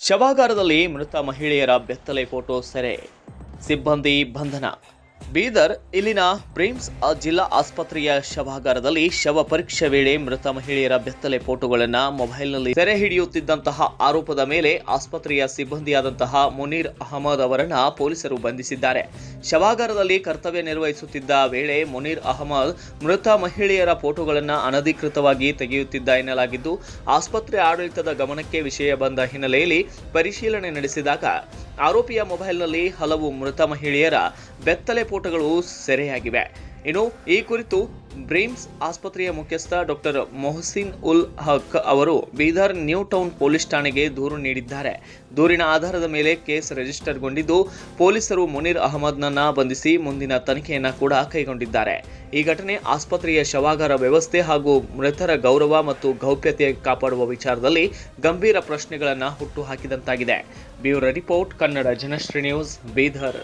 ಶವಾಗಾರದಲ್ಲಿ ಮೃತ ಮಹಿಳೆಯರ ಬೆತ್ತಲೆ ಫೋಟೋ ಸೆರೆ, ಸಿಬ್ಬಂದಿ ಬಂಧನ. ಬೀದರ್ ಇಲ್ಲಿನ ಬ್ರಿಮ್ಸ್ ಜಿಲ್ಲಾ ಆಸ್ಪತ್ರೆಯ ಶವಾಗಾರದಲ್ಲಿ ಶವ ಪರೀಕ್ಷೆ ವೇಳೆ ಮೃತ ಮಹಿಳೆಯರ ಬೆತ್ತಲೆ ಫೋಟೋಗಳನ್ನು ಮೊಬೈಲ್ನಲ್ಲಿ ಸೆರೆ ಹಿಡಿಯುತ್ತಿದ್ದಂತಹ ಆರೋಪದ ಮೇಲೆ ಆಸ್ಪತ್ರೆಯ ಸಿಬ್ಬಂದಿಯಾದಂತಹ ಮುನೀರ್ ಅಹಮದ್ ಅವರನ್ನ ಪೊಲೀಸರು ಬಂಧಿಸಿದ್ದಾರೆ. ಶವಾಗಾರದಲ್ಲಿ ಕರ್ತವ್ಯ ನಿರ್ವಹಿಸುತ್ತಿದ್ದ ವೇಳೆ ಮುನೀರ್ ಅಹಮದ್ ಮೃತ ಮಹಿಳೆಯರ ಫೋಟೋಗಳನ್ನು ಅನಧಿಕೃತವಾಗಿ ತೆಗೆಯುತ್ತಿದ್ದ ಎನ್ನಲಾಗಿದ್ದು, ಆಸ್ಪತ್ರೆ ಆಡಳಿತದ ಗಮನಕ್ಕೆ ವಿಷಯ ಬಂದ ಹಿನ್ನೆಲೆಯಲ್ಲಿ ಪರಿಶೀಲನೆ ನಡೆಸಿದಾಗ ಆರೋಪಿಯ ಮೊಬೈಲ್ನಲ್ಲಿ ಹಲವು ಮೃತ ಮಹಿಳೆಯರ ಬೆತ್ತಲೆ ಫೋಟೋಗಳು ಸೆರೆಯಾಗಿವೆ. ಇನ್ನು ಈ ಕುರಿತು ಬ್ರಿಮ್ಸ್ ಆಸ್ಪತ್ರೆಯ ಮುಖ್ಯಸ್ಥ ಡಾಕ್ಟರ್ ಮೊಹಸಿನ್ ಉಲ್ ಹಕ್ ಅವರು ಬೀದರ್ ನ್ಯೂ ಟೌನ್ ಪೊಲೀಸ್ ಠಾಣೆಗೆ ದೂರು ನೀಡಿದ್ದಾರೆ. ದೂರಿನ ಆಧಾರದ ಮೇಲೆ ಕೇಸ್ ರಿಜಿಸ್ಟರ್ಗೊಂಡಿದ್ದು, ಪೊಲೀಸರು ಮುನೀರ್ ಅಹಮದ್ನನ್ನ ಬಂಧಿಸಿ ಮುಂದಿನ ತನಿಖೆಯನ್ನ ಕೂಡ ಕೈಗೊಂಡಿದ್ದಾರೆ. ಈ ಘಟನೆ ಆಸ್ಪತ್ರೆಯ ಶವಾಗಾರ ವ್ಯವಸ್ಥೆ ಹಾಗೂ ಮೃತರ ಗೌರವ ಮತ್ತು ಗೌಪ್ಯತೆ ಕಾಪಾಡುವ ವಿಚಾರದಲ್ಲಿ ಗಂಭೀರ ಪ್ರಶ್ನೆಗಳನ್ನು ಹುಟ್ಟುಹಾಕಿದಂತಾಗಿದೆ. Bureau report, Kannada Janashree news, Bidar.